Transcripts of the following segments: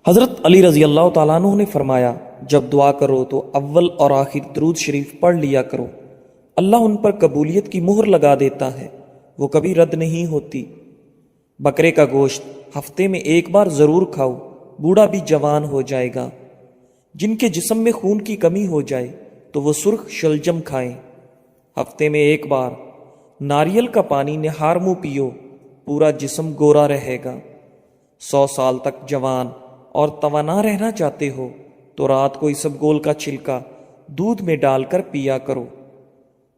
حضرت علی رضی اللہ تعالیٰ عنہ نے فرمایا، جب دعا کرو تو اول اور آخر درود شریف پڑھ لیا کرو، اللہ ان پر قبولیت کی مہر لگا دیتا ہے، وہ کبھی رد نہیں ہوتی۔ بکرے کا گوشت ہفتے میں ایک بار ضرور کھاؤ، بوڑھا بھی جوان ہو جائے گا۔ جن کے جسم میں خون کی کمی ہو جائے تو وہ سرخ شلجم کھائیں۔ ہفتے میں ایک بار ناریل کا پانی نہار منہ پیو، پورا جسم گورا رہے گا۔ 100 سال تک جوان اور توانا رہنا چاہتے ہو تو رات کو اسبگول کا چھلکا دودھ میں ڈال کر پیا کرو۔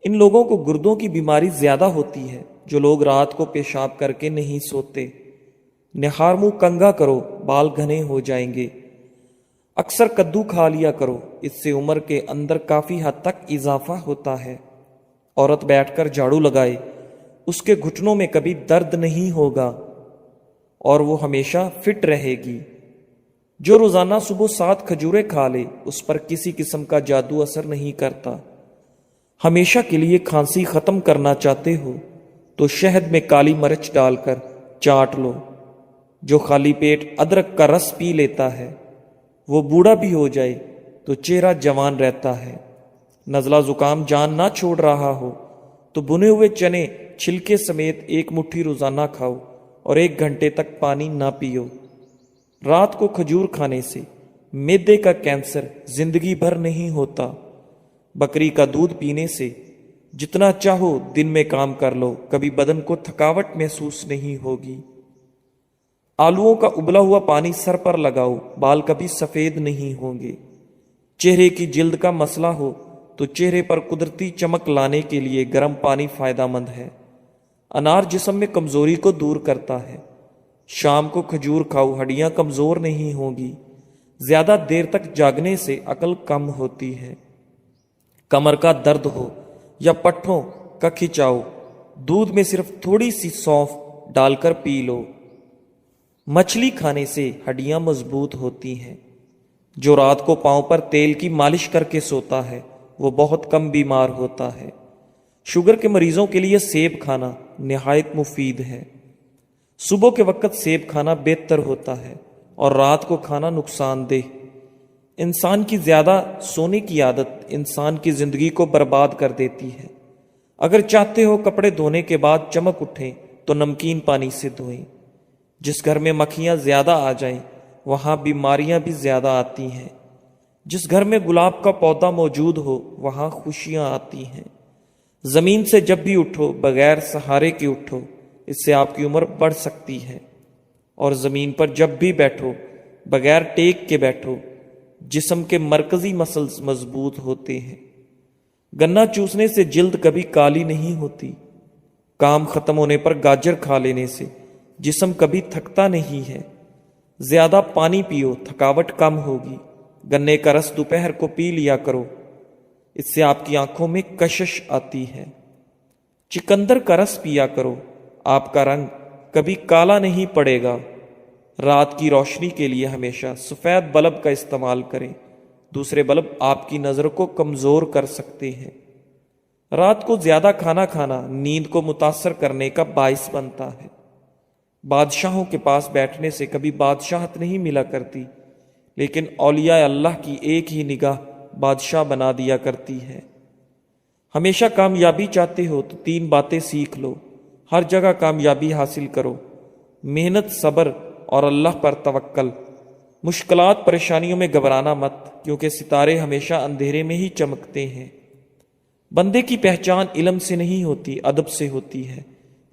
ان لوگوں کو گردوں کی بیماری زیادہ ہوتی ہے جو لوگ رات کو پیشاب کر کے نہیں سوتے۔ نہار منہ کنگھا کرو، بال گھنے ہو جائیں گے۔ اکثر کدو کھا لیا کرو، اس سے عمر کے اندر کافی حد تک اضافہ ہوتا ہے۔ عورت بیٹھ کر جھاڑو لگائے، اس کے گھٹنوں میں کبھی درد نہیں ہوگا اور وہ ہمیشہ فٹ رہے گی۔ جو روزانہ صبح 7 کھجوریں کھا لے اس پر کسی قسم کا جادو اثر نہیں کرتا۔ ہمیشہ کے لیے کھانسی ختم کرنا چاہتے ہو تو شہد میں کالی مرچ ڈال کر چاٹ لو۔ جو خالی پیٹ ادرک کا رس پی لیتا ہے وہ بوڑھا بھی ہو جائے تو چہرہ جوان رہتا ہے۔ نزلہ زکام جان نہ چھوڑ رہا ہو تو بنے ہوئے چنے چھلکے سمیت 1 مٹھی روزانہ کھاؤ اور 1 گھنٹے تک پانی نہ پیو۔ رات کو کھجور کھانے سے معدے کا کینسر زندگی بھر نہیں ہوتا۔ بکری کا دودھ پینے سے جتنا چاہو دن میں کام کر لو، کبھی بدن کو تھکاوٹ محسوس نہیں ہوگی۔ آلوؤں کا ابلا ہوا پانی سر پر لگاؤ، بال کبھی سفید نہیں ہوں گے۔ چہرے کی جلد کا مسئلہ ہو تو چہرے پر قدرتی چمک لانے کے لیے گرم پانی فائدہ مند ہے۔ انار جسم میں کمزوری کو دور کرتا ہے۔ شام کو کھجور کھاؤ، ہڈیاں کمزور نہیں ہوں گی۔ زیادہ دیر تک جاگنے سے عقل کم ہوتی ہے۔ کمر کا درد ہو یا پٹھوں کا کھچاؤ، دودھ میں صرف تھوڑی سی سونف ڈال کر پی لو۔ مچھلی کھانے سے ہڈیاں مضبوط ہوتی ہیں۔ جو رات کو پاؤں پر تیل کی مالش کر کے سوتا ہے وہ بہت کم بیمار ہوتا ہے۔ شوگر کے مریضوں کے لیے سیب کھانا نہایت مفید ہے۔ صبح کے وقت سیب کھانا بہتر ہوتا ہے اور رات کو کھانا نقصان دہ۔ انسان کی زیادہ سونے کی عادت انسان کی زندگی کو برباد کر دیتی ہے۔ اگر چاہتے ہو کپڑے دھونے کے بعد چمک اٹھیں تو نمکین پانی سے دھوئیں۔ جس گھر میں مکھیاں زیادہ آ جائیں وہاں بیماریاں بھی زیادہ آتی ہیں۔ جس گھر میں گلاب کا پودا موجود ہو وہاں خوشیاں آتی ہیں۔ زمین سے جب بھی اٹھو بغیر سہارے کے اٹھو، اس سے آپ کی عمر بڑھ سکتی ہے۔ اور زمین پر جب بھی بیٹھو بغیر ٹیک کے بیٹھو، جسم کے مرکزی مسلز مضبوط ہوتے ہیں۔ گنا چوسنے سے جلد کبھی کالی نہیں ہوتی۔ کام ختم ہونے پر گاجر کھا لینے سے جسم کبھی تھکتا نہیں ہے۔ زیادہ پانی پیو، تھکاوٹ کم ہوگی۔ گنے کا رس دوپہر کو پی لیا کرو، اس سے آپ کی آنکھوں میں کشش آتی ہے۔ چقندر کا رس پیا کرو، آپ کا رنگ کبھی کالا نہیں پڑے گا۔ رات کی روشنی کے لیے ہمیشہ سفید بلب کا استعمال کریں، دوسرے بلب آپ کی نظر کو کمزور کر سکتے ہیں۔ رات کو زیادہ کھانا کھانا نیند کو متاثر کرنے کا باعث بنتا ہے۔ بادشاہوں کے پاس بیٹھنے سے کبھی بادشاہت نہیں ملا کرتی، لیکن اولیاء اللہ کی ایک ہی نگاہ بادشاہ بنا دیا کرتی ہے۔ ہمیشہ کامیابی چاہتے ہو تو 3 باتیں سیکھ لو۔ ہر جگہ کامیابی حاصل کرو، محنت، صبر اور اللہ پر توکل۔ مشکلات پریشانیوں میں گھبرانا مت، کیونکہ ستارے ہمیشہ اندھیرے میں ہی چمکتے ہیں۔ بندے کی پہچان علم سے نہیں ہوتی، ادب سے ہوتی ہے۔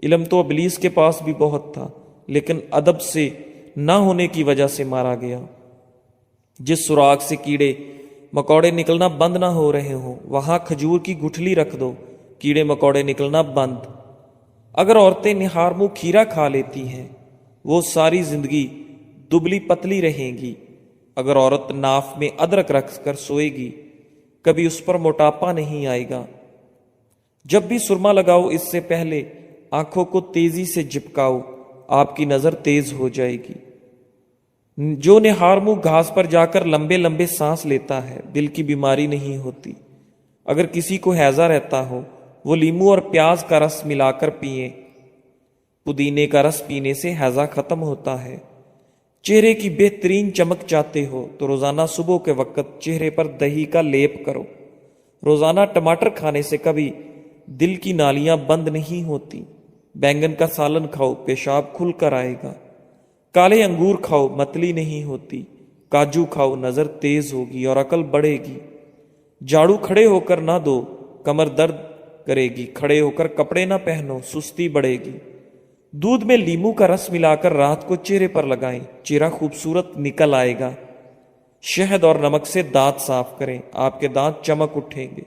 علم تو ابلیس کے پاس بھی بہت تھا، لیکن ادب سے نہ ہونے کی وجہ سے مارا گیا۔ جس سراغ سے کیڑے مکوڑے نکلنا بند نہ ہو رہے ہوں وہاں کھجور کی گٹھلی رکھ دو، کیڑے مکوڑے نکلنا بند۔ اگر عورتیں نہار منہ کھیرا کھا لیتی ہیں وہ ساری زندگی دبلی پتلی رہیں گی۔ اگر عورت ناف میں ادرک رکھ کر سوئے گی کبھی اس پر موٹاپا نہیں آئے گا۔ جب بھی سرما لگاؤ اس سے پہلے آنکھوں کو تیزی سے جھپکاؤ، آپ کی نظر تیز ہو جائے گی۔ جو نہار منہ گھاس پر جا کر لمبے لمبے سانس لیتا ہے دل کی بیماری نہیں ہوتی۔ اگر کسی کو ہیضہ رہتا ہو وہ لیمو اور پیاز کا رس ملا کر پئیں۔ پودینے کا رس پینے سے ہیضہ ختم ہوتا ہے۔ چہرے کی بہترین چمک چاہتے ہو تو روزانہ صبح کے وقت چہرے پر دہی کا لیپ کرو۔ روزانہ ٹماٹر کھانے سے کبھی دل کی نالیاں بند نہیں ہوتی۔ بینگن کا سالن کھاؤ، پیشاب کھل کر آئے گا۔ کالے انگور کھاؤ، متلی نہیں ہوتی۔ کاجو کھاؤ، نظر تیز ہوگی اور عقل بڑھے گی۔ جھاڑو کھڑے ہو کر نہ دو، کمر درد کرے گی۔ کھڑے ہو کر کپڑے نہ پہنو، سستی بڑھے گی۔ دودھ میں لیمو کا رس ملا کر رات کو چہرے پر لگائیں، چہرہ خوبصورت نکل آئے گا۔ شہد اور نمک سے دانت صاف کریں، آپ کے دانت چمک اٹھیں گے۔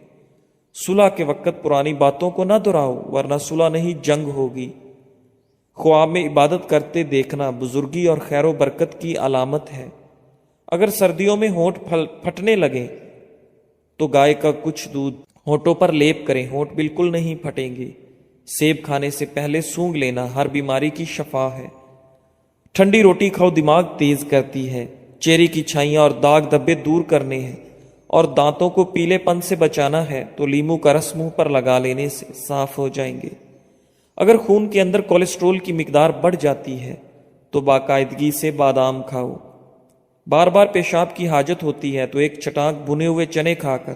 صلح کے وقت پرانی باتوں کو نہ دہراؤ، ورنہ صلح نہیں جنگ ہوگی۔ خواب میں عبادت کرتے دیکھنا بزرگی اور خیر و برکت کی علامت ہے۔ اگر سردیوں میں ہونٹ پھٹنے لگیں تو گائے کا کچھ دودھ ہونٹوں پر لیپ کریں، ہونٹ بالکل نہیں پھٹیں گے۔ سیب کھانے سے پہلے سونگھ لینا ہر بیماری کی شفا ہے۔ ٹھنڈی روٹی کھاؤ، دماغ تیز کرتی ہے۔ چہرے کی چھائیاں اور داغ دھبے دور کرنے ہیں اور دانتوں کو پیلے پن سے بچانا ہے تو لیمو کا رس منہ پر لگا لینے سے صاف ہو جائیں گے۔ اگر خون کے اندر کولیسٹرول کی مقدار بڑھ جاتی ہے تو باقاعدگی سے بادام کھاؤ۔ بار بار پیشاب کی حاجت ہوتی ہے تو ایک چٹاک بھنے ہوئے چنے کھا کر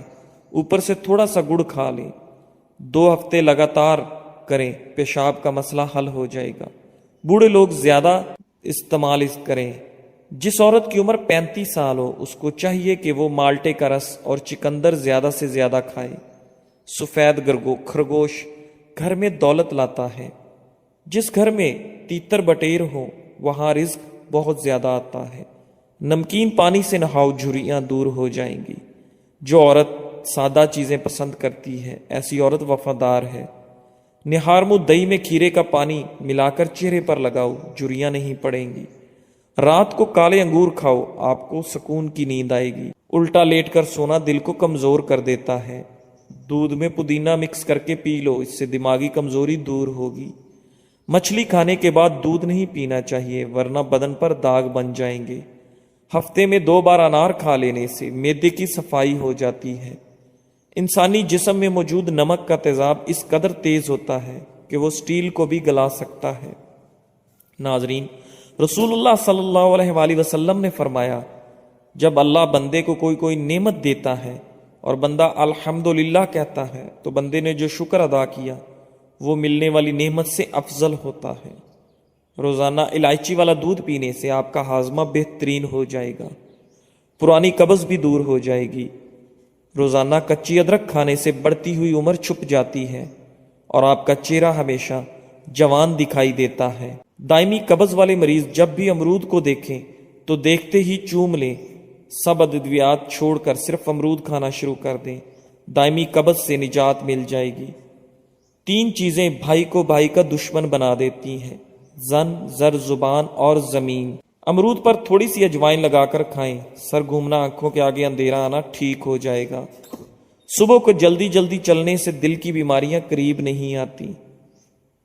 اوپر سے تھوڑا سا گڑ کھا لیں۔ 2 ہفتے لگاتار کریں، پیشاب کا مسئلہ حل ہو جائے گا۔ بوڑھے لوگ زیادہ استعمال کریں۔ جس عورت کی عمر 35 سال ہو اس کو چاہیے کہ وہ مالٹے کا رس اور چکندر زیادہ سے زیادہ کھائے۔ سفید خرگوش گھر میں دولت لاتا ہے۔ جس گھر میں تیتر بٹیر ہو وہاں رزق بہت زیادہ آتا ہے۔ نمکین پانی سے نہاؤ، جھریاں دور ہو جائیں گی۔ جو عورت سادہ چیزیں پسند کرتی ہے ایسی عورت وفادار ہے۔ نہار منہ دہی میں کھیرے کا پانی ملا کر چہرے پر لگاؤ، جھریاں نہیں پڑیں گی۔ رات کو کالے انگور کھاؤ، آپ کو سکون کی نیند آئے گی۔ الٹا لیٹ کر سونا دل کو کمزور کر دیتا ہے۔ دودھ میں پودینہ مکس کر کے پی لو، اس سے دماغی کمزوری دور ہوگی۔ مچھلی کھانے کے بعد دودھ نہیں پینا چاہیے ورنہ بدن پر داغ بن جائیں گے۔ ہفتے میں 2 بار انار کھا لینے سے معدے کی صفائی ہو جاتی ہے۔ انسانی جسم میں موجود نمک کا تیزاب اس قدر تیز ہوتا ہے کہ وہ سٹیل کو بھی گلا سکتا ہے۔ ناظرین، رسول اللہ صلی اللہ علیہ وآلہ وسلم نے فرمایا، جب اللہ بندے کو کوئی نعمت دیتا ہے اور بندہ الحمدللہ کہتا ہے تو بندے نے جو شکر ادا کیا وہ ملنے والی نعمت سے افضل ہوتا ہے۔ روزانہ الائچی والا دودھ پینے سے آپ کا ہاضمہ بہترین ہو جائے گا، پرانی قبض بھی دور ہو جائے گی۔ روزانہ کچی ادرک کھانے سے بڑھتی ہوئی عمر چھپ جاتی ہے اور آپ کا چہرہ ہمیشہ جوان دکھائی دیتا ہے۔ دائمی قبض والے مریض جب بھی امرود کو دیکھیں تو دیکھتے ہی چوم لیں، سب ادویات چھوڑ کر صرف امرود کھانا شروع کر دیں، دائمی قبض سے نجات مل جائے گی۔ 3 چیزیں بھائی کو بھائی کا دشمن بنا دیتی ہیں: زن، زر زبان اور زمین۔ امرود پر تھوڑی سی اجوائن لگا کر کھائیں، سر گھومنا، آنکھوں کے آگے اندھیرا آنا ٹھیک ہو جائے گا۔ صبح کو جلدی چلنے سے دل کی بیماریاں قریب نہیں آتی۔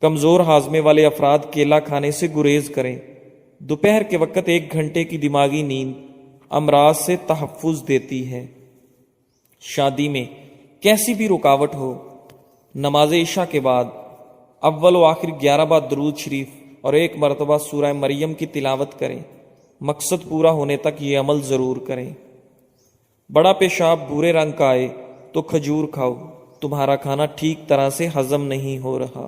کمزور ہاضمے والے افراد کیلا کھانے سے گریز کریں۔ دوپہر کے وقت 1 گھنٹے کی دماغی نیند امراض سے تحفظ دیتی ہے۔ شادی میں کیسی بھی رکاوٹ ہو، نماز عشاء کے بعد اول و آخر 11 بار درود شریف اور 1 مرتبہ سورہ مریم کی تلاوت کریں۔ مقصد پورا ہونے تک یہ عمل ضرور کریں۔ بڑا پیشاب بھورے رنگ کا آئے تو کھجور کھاؤ، تمہارا کھانا ٹھیک طرح سے ہضم نہیں ہو رہا۔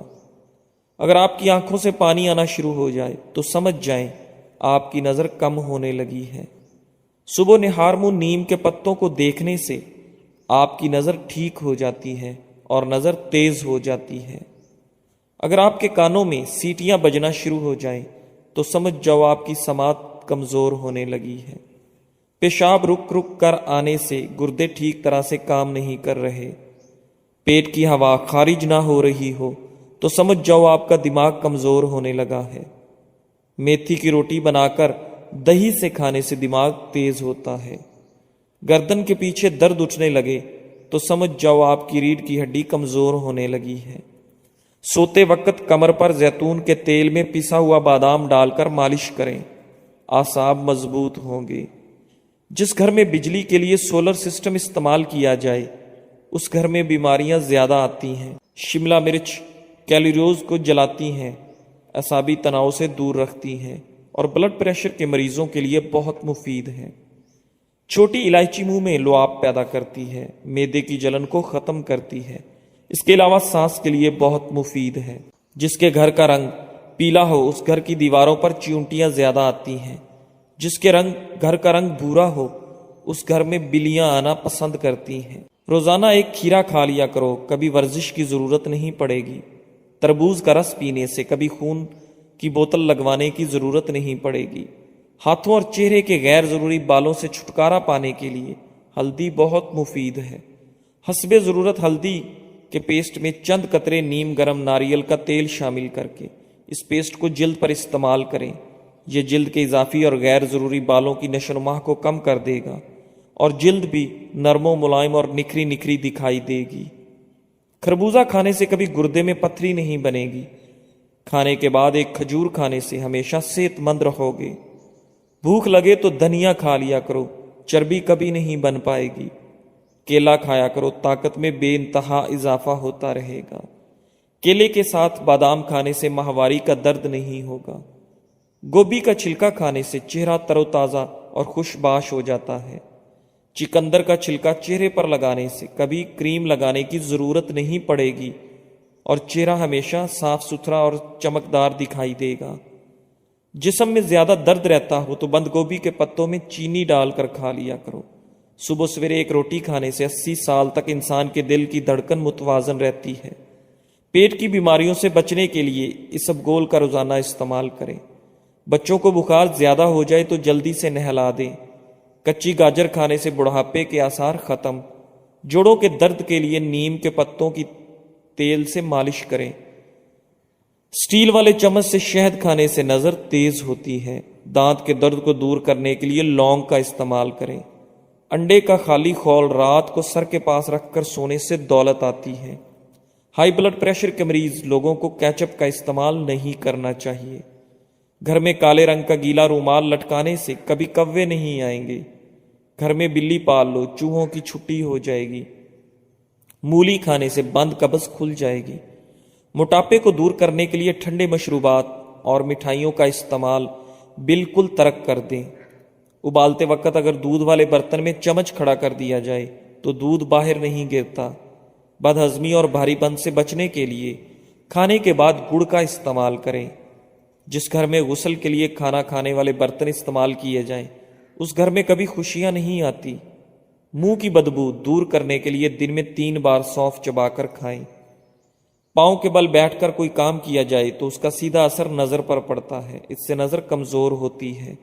اگر آپ کی آنکھوں سے پانی آنا شروع ہو جائے تو سمجھ جائیں آپ کی نظر کم ہونے لگی ہے۔ صبح نہار منہ نیم کے پتوں کو دیکھنے سے آپ کی نظر ٹھیک ہو جاتی ہے اور نظر تیز ہو جاتی ہے۔ اگر آپ کے کانوں میں سیٹیاں بجنا شروع ہو جائیں تو سمجھ جاؤ آپ کی سماعت کمزور ہونے لگی ہے۔ پیشاب رک کر آنے سے گردے ٹھیک طرح سے کام نہیں کر رہے، پیٹ کی ہوا خارج نہ ہو رہی ہو تو سمجھ جاؤ آپ کا دماغ کمزور ہونے لگا ہے۔ میتھی کی روٹی بنا کر دہی سے کھانے سے دماغ تیز ہوتا ہے۔ گردن کے پیچھے درد اٹھنے لگے تو سمجھ جاؤ آپ کی ریڑھ کی ہڈی کمزور ہونے لگی ہے۔ سوتے وقت کمر پر زیتون کے تیل میں پسا ہوا بادام ڈال کر مالش کریں، اعصاب مضبوط ہوں گے۔ جس گھر میں بجلی کے لیے سولر سسٹم استعمال کیا جائے اس گھر میں بیماریاں زیادہ آتی ہیں۔ شملہ مرچ کیلوریز کو جلاتی ہیں، اعصابی تناؤ سے دور رکھتی ہیں اور بلڈ پریشر کے مریضوں کے لیے بہت مفید ہے۔ چھوٹی الائچی منہ میں لعاب پیدا کرتی ہے، معدے کی جلن کو ختم کرتی ہے۔ اس کے علاوہ سانس کے لیے بہت مفید ہے۔ جس کے گھر کا رنگ پیلا ہو اس گھر کی دیواروں پر چیونٹیاں زیادہ آتی ہیں۔ جس کے گھر کا رنگ بھورا ہو اس گھر میں بلیاں آنا پسند کرتی ہیں۔ روزانہ ایک کھیرا کھا لیا کرو، کبھی ورزش کی ضرورت نہیں پڑے گی۔ تربوز کا رس پینے سے کبھی خون کی بوتل لگوانے کی ضرورت نہیں پڑے گی۔ ہاتھوں اور چہرے کے غیر ضروری بالوں سے چھٹکارا پانے کے لیے ہلدی بہت مفید ہے۔ حسب ضرورت ہلدی کے پیسٹ میں چند قطرے نیم گرم ناریل کا تیل شامل کر کے اس پیسٹ کو جلد پر استعمال کریں۔ یہ جلد کے اضافی اور غیر ضروری بالوں کی نشو و نما کو کم کر دے گا اور جلد بھی نرم و ملائم اور نکھری نکھری دکھائی دے گی۔ خربوزہ کھانے سے کبھی گردے میں پتھری نہیں بنے گی۔ کھانے کے بعد ایک کھجور کھانے سے ہمیشہ صحت مند رہو گے۔ بھوک لگے تو دھنیا کھا لیا کرو، چربی کبھی نہیں بن پائے گی۔ کیلا کھایا کرو، طاقت میں بے انتہا اضافہ ہوتا رہے گا۔ کیلے کے ساتھ بادام کھانے سے ماہواری کا درد نہیں ہوگا۔ گوبھی کا چھلکا کھانے سے چہرہ تر و تازہ اور خوش باش ہو جاتا ہے۔ چکندر کا چھلکا چہرے پر لگانے سے کبھی کریم لگانے کی ضرورت نہیں پڑے گی اور چہرہ ہمیشہ صاف ستھرا اور چمکدار دکھائی دے گا۔ جسم میں زیادہ درد رہتا ہو تو بند گوبھی کے پتوں میں چینی ڈال کر کھا لیا کرو۔ صبح سویرے ایک روٹی کھانے سے 80 سال تک انسان کے دل کی دھڑکن متوازن رہتی ہے۔ پیٹ کی بیماریوں سے بچنے کے لیے اسبگول کا روزانہ استعمال کریں۔ بچوں کو بخار زیادہ ہو جائے تو جلدی سے نہلا دیں۔ کچی گاجر کھانے سے بڑھاپے کے آثار ختم۔ جوڑوں کے درد کے لیے نیم کے پتوں کی تیل سے مالش کریں۔ سٹیل والے چمچ سے شہد کھانے سے نظر تیز ہوتی ہے۔ دانت کے درد کو دور کرنے کے لیے لونگ کا استعمال کریں۔ انڈے کا خالی خول رات کو سر کے پاس رکھ کر سونے سے دولت آتی ہے۔ ہائی بلڈ پریشر کے مریض لوگوں کو کیچپ کا استعمال نہیں کرنا چاہیے۔ گھر میں کالے رنگ کا گیلا رومال لٹکانے سے کبھی کوے نہیں آئیں گے۔ گھر میں بلی پال لو، چوہوں کی چھٹی ہو جائے گی۔ مولی کھانے سے بند قبض کھل جائے گی۔ موٹاپے کو دور کرنے کے لیے ٹھنڈے مشروبات اور مٹھائیوں کا استعمال بالکل ترک کر دیں۔ ابالتے وقت اگر دودھ والے برتن میں چمچ کھڑا کر دیا جائے تو دودھ باہر نہیں گرتا۔ بد ہضمی اور بھاری پن سے بچنے کے لیے کھانے کے بعد گڑ کا استعمال کریں۔ جس گھر میں غسل کے لیے کھانا کھانے والے برتن استعمال کیے جائیں اس گھر میں کبھی خوشیاں نہیں آتی۔ منہ کی بدبو دور کرنے کے لیے دن میں 3 بار سونف چبا کر کھائیں۔ پاؤں کے بل بیٹھ کر کوئی کام کیا جائے تو اس کا سیدھا اثر نظر پر پڑتا ہے، اس سے نظر کمزور ہوتی ہے۔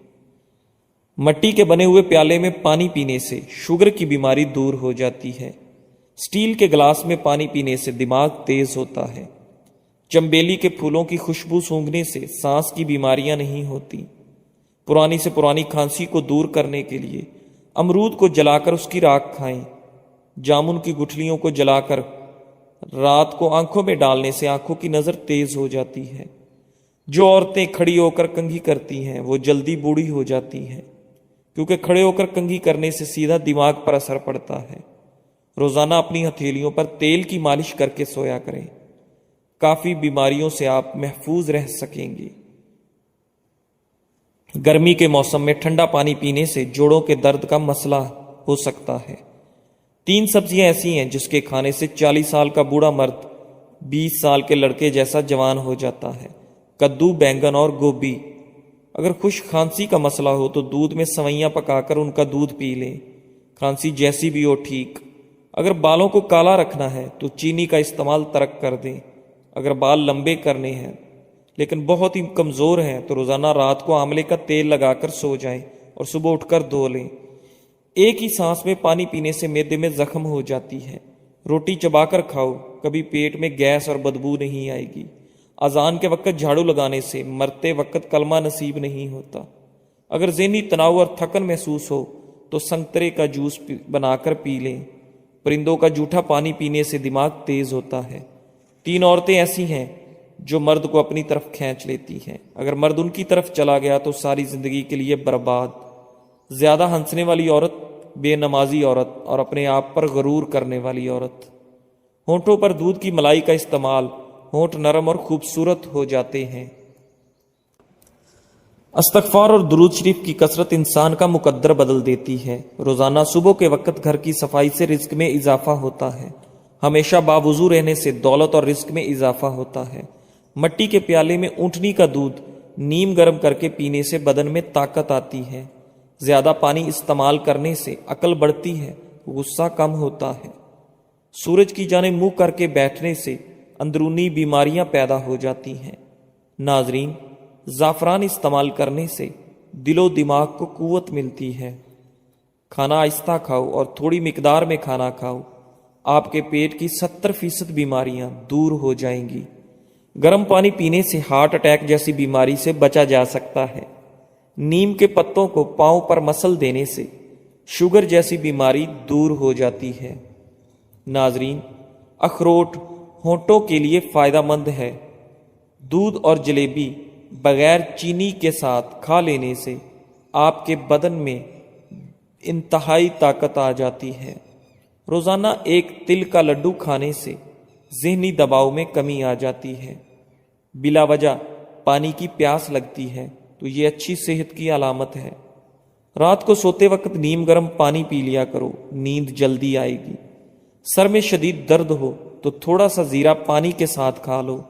مٹی کے بنے ہوئے پیالے میں پانی پینے سے شوگر کی بیماری دور ہو جاتی ہے۔ سٹیل کے گلاس میں پانی پینے سے دماغ تیز ہوتا ہے۔ چمبیلی کے پھولوں کی خوشبو سونگھنے سے سانس کی بیماریاں نہیں ہوتی۔ پرانی سے پرانی کھانسی کو دور کرنے کے لیے امرود کو جلا کر اس کی راکھ کھائیں۔ جامن کی گٹھلیوں کو جلا کر رات کو آنکھوں میں ڈالنے سے آنکھوں کی نظر تیز ہو جاتی ہے۔ جو عورتیں کھڑی ہو کر کنگھی کرتی ہیں وہ جلدی بوڑھی ہو جاتی ہیں، کیونکہ کھڑے ہو کر کنگھی کرنے سے سیدھا دماغ پر اثر پڑتا ہے۔ روزانہ اپنی ہتھیلیوں پر تیل کی مالش کر کے سویا کریں۔ کافی بیماریوں سے آپ محفوظ رہ سکیں گے۔ گرمی کے موسم میں ٹھنڈا پانی پینے سے جوڑوں کے درد کا مسئلہ ہو سکتا ہے۔ 3 سبزیاں ایسی ہیں جس کے کھانے سے 40 سال کا بوڑھا مرد 20 سال کے لڑکے جیسا جوان ہو جاتا ہے۔ کدو، بینگن اور گوبھی۔ اگر خشک کھانسی کا مسئلہ ہو تو دودھ میں سوئیاں پکا کر ان کا دودھ پی لیں۔ کھانسی جیسی بھی ہو ٹھیک۔ اگر بالوں کو کالا رکھنا ہے تو چینی کا استعمال ترک کر دیں۔ اگر بال لمبے کرنے ہیں لیکن بہت ہی کمزور ہیں تو روزانہ رات کو آملے کا تیل لگا کر سو جائیں اور صبح اٹھ کر دھو لیں۔ ایک ہی سانس میں پانی پینے سے معدے میں زخم ہو جاتی ہے۔ روٹی چبا کر کھاؤ، کبھی پیٹ میں گیس اور بدبو نہیں آئے گی۔ اذان کے وقت جھاڑو لگانے سے مرتے وقت کلمہ نصیب نہیں ہوتا۔ اگر ذہنی تناؤ اور تھکن محسوس ہو تو سنترے کا جوس بنا کر پی لیں۔ پرندوں کا جھوٹا پانی پینے سے دماغ تیز ہوتا ہے۔ 3 عورتیں ایسی ہیں جو مرد کو اپنی طرف کھینچ لیتی ہیں۔ اگر مرد ان کی طرف چلا گیا تو ساری زندگی کے لیے برباد۔ زیادہ ہنسنے والی عورت، بے نمازی عورت اور اپنے آپ پر غرور کرنے والی عورت۔ ہونٹوں پر دودھ کی ملائی کا استعمال، ہونٹ نرم اور خوبصورت ہو جاتے ہیں۔ استغفار اور درود شریف کی کثرت انسان کا مقدر بدل دیتی ہے۔ روزانہ صبح کے وقت گھر کی صفائی سے رزق میں اضافہ ہوتا ہے۔ ہمیشہ باوضو رہنے سے دولت اور رزق میں اضافہ ہوتا ہے۔ مٹی کے پیالے میں اونٹنی کا دودھ نیم گرم کر کے پینے سے بدن میں طاقت آتی ہے۔ زیادہ پانی استعمال کرنے سے عقل بڑھتی ہے، غصہ کم ہوتا ہے۔ سورج کی جانب منہ کر کے بیٹھنے سے اندرونی بیماریاں پیدا ہو جاتی ہیں۔ ناظرین، زعفران استعمال کرنے سے دل و دماغ کو قوت ملتی ہے۔ کھانا آہستہ کھاؤ اور تھوڑی مقدار میں کھانا کھاؤ، آپ کے پیٹ کی 70% بیماریاں دور ہو جائیں گی۔ گرم پانی پینے سے ہارٹ اٹیک جیسی بیماری سے بچا جا سکتا ہے۔ نیم کے پتوں کو پاؤں پر مسل دینے سے شوگر جیسی بیماری دور ہو جاتی ہے۔ ناظرین، اخروٹ ہونٹوں کے لیے فائدہ مند ہے۔ دودھ اور جلیبی بغیر چینی کے ساتھ کھا لینے سے آپ کے بدن میں انتہائی طاقت آ جاتی ہے۔ روزانہ ایک تل کا لڈو کھانے سے ذہنی دباؤ میں کمی آ جاتی ہے۔ بلا وجہ پانی کی پیاس لگتی ہے تو یہ اچھی صحت کی علامت ہے۔ رات کو سوتے وقت نیم گرم پانی پی لیا کرو، نیند جلدی آئے گی۔ سر میں شدید درد ہو تو تھوڑا سا زیرہ پانی کے ساتھ کھا لو،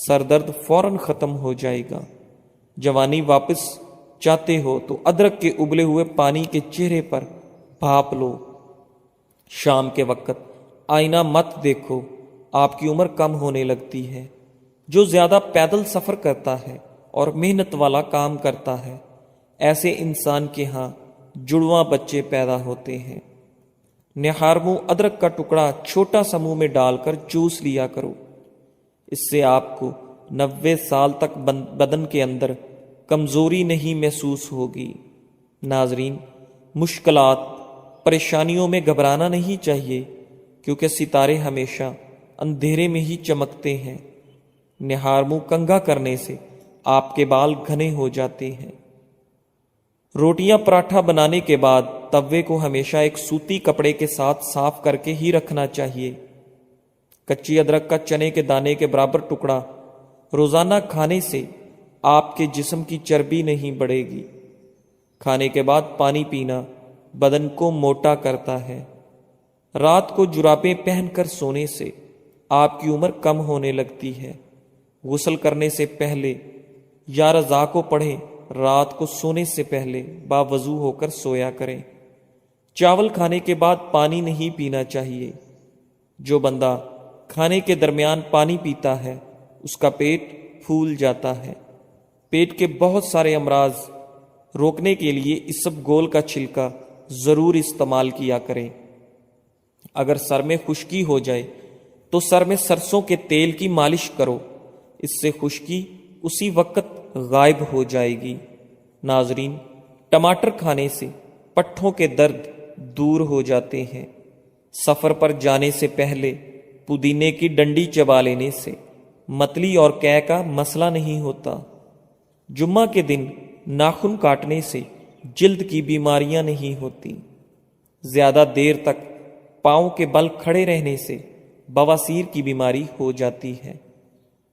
سر درد فوراً ختم ہو جائے گا۔ جوانی واپس چاہتے ہو تو ادرک کے ابلے ہوئے پانی کے چہرے پر بھاپ لو۔ شام کے وقت آئینہ مت دیکھو، آپ کی عمر کم ہونے لگتی ہے۔ جو زیادہ پیدل سفر کرتا ہے اور محنت والا کام کرتا ہے، ایسے انسان کے ہاں جڑواں بچے پیدا ہوتے ہیں۔ نہار منہ ادرک کا ٹکڑا چھوٹا سا منہ میں ڈال کر چوس لیا کرو، اس سے آپ کو 90 سال تک بدن کے اندر کمزوری نہیں محسوس ہوگی۔ ناظرین، مشکلات، پریشانیوں میں گھبرانا نہیں چاہیے، کیونکہ ستارے ہمیشہ اندھیرے میں ہی چمکتے ہیں۔ نہار منہ کنگھا کرنے سے آپ کے بال گھنے ہو جاتے ہیں۔ روٹیاں پراٹھا بنانے کے بعد توے کو ہمیشہ ایک سوتی کپڑے کے ساتھ صاف کر کے ہی رکھنا چاہیے۔ کچی ادرک کا چنے کے دانے کے برابر ٹکڑا روزانہ کھانے سے آپ کے جسم کی چربی نہیں بڑھے گی۔ کھانے کے بعد پانی پینا بدن کو موٹا کرتا ہے۔ رات کو جرابیں پہن کر سونے سے آپ کی عمر کم ہونے لگتی ہے۔ غسل کرنے سے پہلے یا رضا کو پڑھیں، رات کو سونے سے پہلے باوضو ہو کر سویا کریں۔ چاول کھانے کے بعد پانی نہیں پینا چاہیے۔ جو بندہ کھانے کے درمیان پانی پیتا ہے اس کا پیٹ پھول جاتا ہے۔ پیٹ کے بہت سارے امراض روکنے کے لیے اسب گول کا چھلکا ضرور استعمال کیا کریں۔ اگر سر میں خشکی ہو جائے تو سر میں سرسوں کے تیل کی مالش کرو، اس سے خشکی اسی وقت غائب ہو جائے گی۔ ناظرین، ٹماٹر کھانے سے پٹھوں کے درد دور ہو جاتے ہیں۔ سفر پر جانے سے پہلے پودینے کی ڈنڈی چبا لینے سے متلی اور قے کا مسئلہ نہیں ہوتا۔ جمعہ کے دن ناخن کاٹنے سے جلد کی بیماریاں نہیں ہوتی۔ زیادہ دیر تک پاؤں کے بل کھڑے رہنے سے بواسیر کی بیماری ہو جاتی ہے۔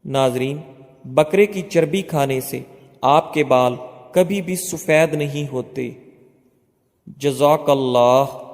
ناظرین، بکرے کی چربی کھانے سے آپ کے بال کبھی بھی سفید نہیں ہوتے۔ جزاک اللہ۔